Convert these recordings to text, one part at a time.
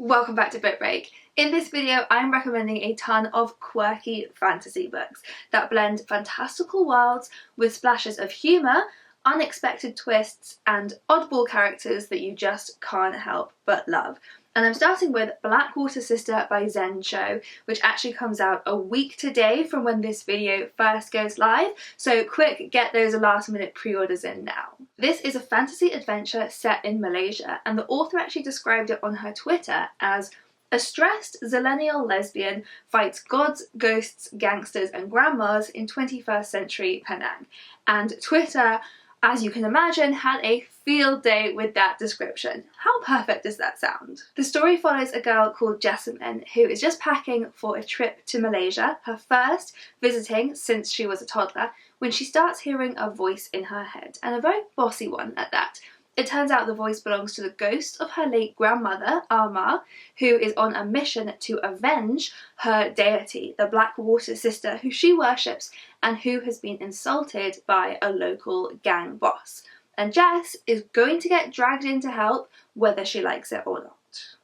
Welcome back to Book Break. In this video I'm recommending a ton of quirky fantasy books that blend fantastical worlds with splashes of humour, unexpected twists and oddball characters that you just can't help but love. And I'm starting with Blackwater Sister by Zen Cho, which actually comes out a week today from when this video first goes live, so quick, get those last minute pre-orders in now. This is a fantasy adventure set in Malaysia, and the author actually described it on her Twitter as a stressed zillennial lesbian fights gods, ghosts, gangsters and grandmas in 21st century Penang. And Twitter, as you can imagine, had a field day with that description. How perfect does that sound? The story follows a girl called Jessamine who is just packing for a trip to Malaysia, her first visiting since she was a toddler, when she starts hearing a voice in her head, and a very bossy one at that. It turns out the voice belongs to the ghost of her late grandmother, Ama, who is on a mission to avenge her deity, the Blackwater Sister, who she worships and who has been insulted by a local gang boss. And Jess is going to get dragged in to help, whether she likes it or not.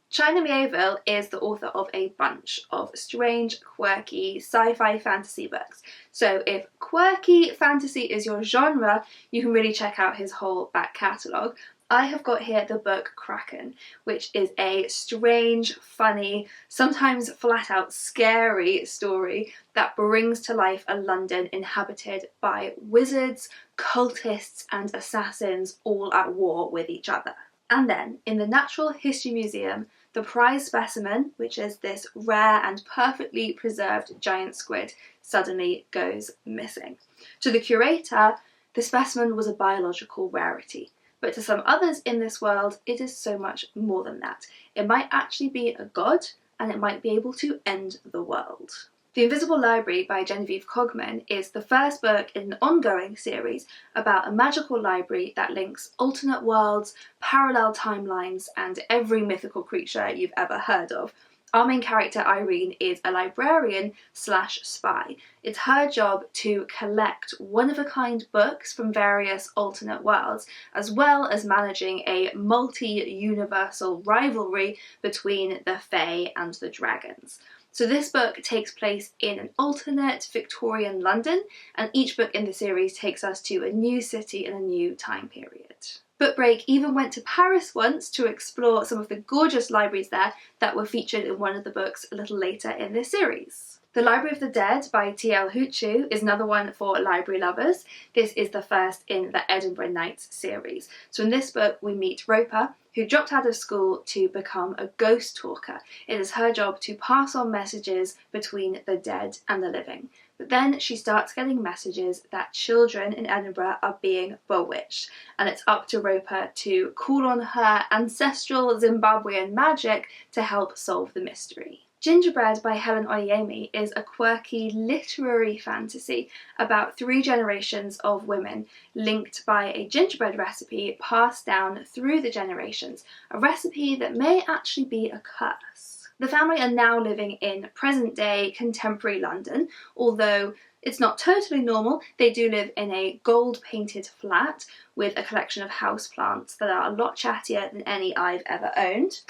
China Mieville is the author of a bunch of strange, quirky, sci-fi fantasy books. So if quirky fantasy is your genre, you can really check out his whole back catalogue. I have got here the book Kraken, which is a strange, funny, sometimes flat out scary story that brings to life a London inhabited by wizards, cultists and assassins all at war with each other. And then, in the Natural History Museum, the prize specimen, which is this rare and perfectly preserved giant squid, suddenly goes missing. To the curator, the specimen was a biological rarity, but to some others in this world, it is so much more than that. It might actually be a god, and it might be able to end the world. The Invisible Library by Genevieve Cogman is the first book in an ongoing series about a magical library that links alternate worlds, parallel timelines, and every mythical creature you've ever heard of. Our main character, Irene, is a librarian slash spy. It's her job to collect one-of-a-kind books from various alternate worlds, as well as managing a multi-universal rivalry between the Fae and the dragons. So this book takes place in an alternate Victorian London, and each book in the series takes us to a new city and a new time period. Book Break even went to Paris once to explore some of the gorgeous libraries there that were featured in one of the books a little later in this series. The Library of the Dead by T.L. Huchu is another one for library lovers. This is the first in the Edinburgh Nights series. So in this book we meet Roper, who dropped out of school to become a ghost talker. It is her job to pass on messages between the dead and the living. But then she starts getting messages that children in Edinburgh are being bewitched, and it's up to Roper to call on her ancestral Zimbabwean magic to help solve the mystery. Gingerbread by Helen Oyemi is a quirky literary fantasy about 3 generations of women linked by a gingerbread recipe passed down through the generations, a recipe that may actually be a curse. The family are now living in present-day contemporary London, although it's not totally normal. They do live in a gold-painted flat with a collection of houseplants that are a lot chattier than any I've ever owned.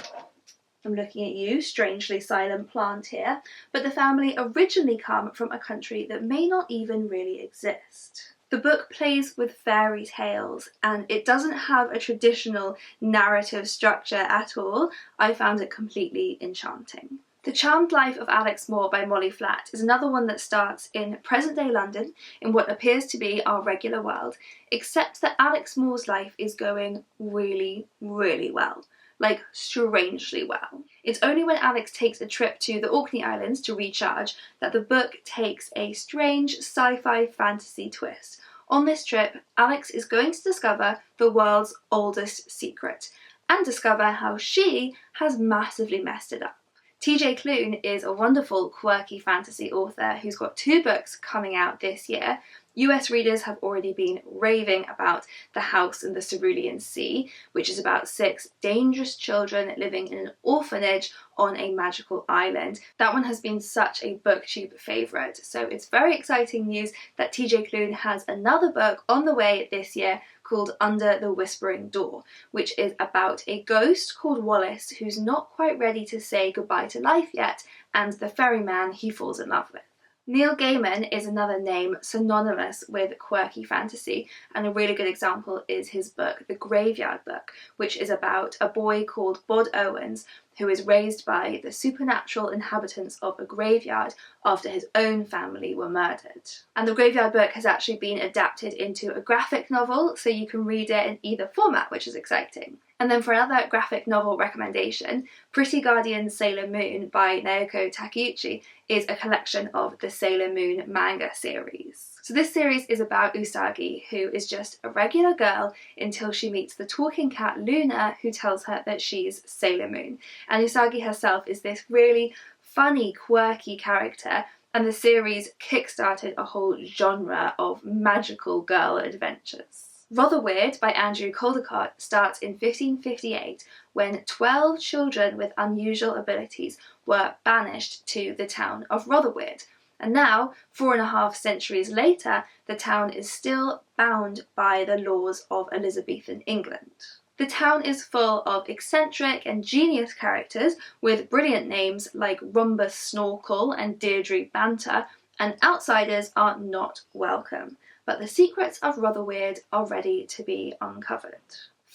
I'm looking at you, strangely silent plant here, but the family originally come from a country that may not even really exist. The book plays with fairy tales, and it doesn't have a traditional narrative structure at all. I found it completely enchanting. The Charmed Life of Alex Moore by Molly Flatt is another one that starts in present-day London, in what appears to be our regular world, except that Alex Moore's life is going really, really well. Like, strangely well. It's only when Alex takes a trip to the Orkney Islands to recharge that the book takes a strange sci-fi fantasy twist. On this trip, Alex is going to discover the world's oldest secret, and discover how she has massively messed it up. TJ Klune is a wonderful quirky fantasy author who's got 2 books coming out this year. US readers have already been raving about The House in the Cerulean Sea, which is about 6 dangerous children living in an orphanage on a magical island. That one has been such a booktube favourite, so it's very exciting news that TJ Klune has another book on the way this year called Under the Whispering Door, which is about a ghost called Wallace who's not quite ready to say goodbye to life yet, and the ferryman he falls in love with. Neil Gaiman is another name synonymous with quirky fantasy, and a really good example is his book The Graveyard Book, which is about a boy called Bod Owens who is raised by the supernatural inhabitants of a graveyard after his own family were murdered. And The Graveyard Book has actually been adapted into a graphic novel, so you can read it in either format, which is exciting. And then for another graphic novel recommendation, Pretty Guardian Sailor Moon by Naoko Takeuchi is a collection of the Sailor Moon manga series. So this series is about Usagi, who is just a regular girl until she meets the talking cat Luna, who tells her that she's Sailor Moon. And Usagi herself is this really funny, quirky character, and the series kickstarted a whole genre of magical girl adventures. Rotherweird by Andrew Caldecott starts in 1558 when 12 children with unusual abilities were banished to the town of Rotherweird. And now, 4.5 centuries later, the town is still bound by the laws of Elizabethan England. The town is full of eccentric and genius characters with brilliant names like Rhombus Snorkel and Deirdre Banter, and outsiders are not welcome. But the secrets of Rotherweird are ready to be uncovered.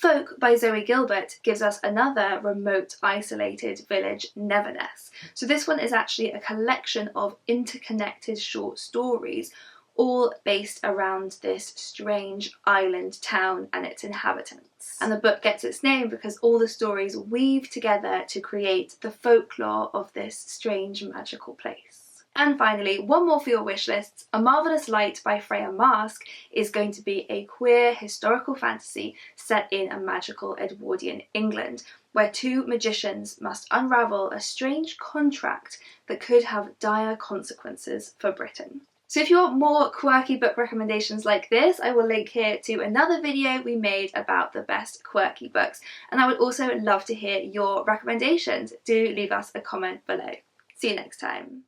Folk by Zoe Gilbert gives us another remote, isolated village, Neverness. So this one is actually a collection of interconnected short stories, all based around this strange island town and its inhabitants. And the book gets its name because all the stories weave together to create the folklore of this strange magical place. And finally, one more for your wish lists. A Marvellous Light by Freya Marske is going to be a queer historical fantasy set in a magical Edwardian England, where two magicians must unravel a strange contract that could have dire consequences for Britain. So if you want more quirky book recommendations like this, I will link here to another video we made about the best quirky books. And I would also love to hear your recommendations. Do leave us a comment below. See you next time.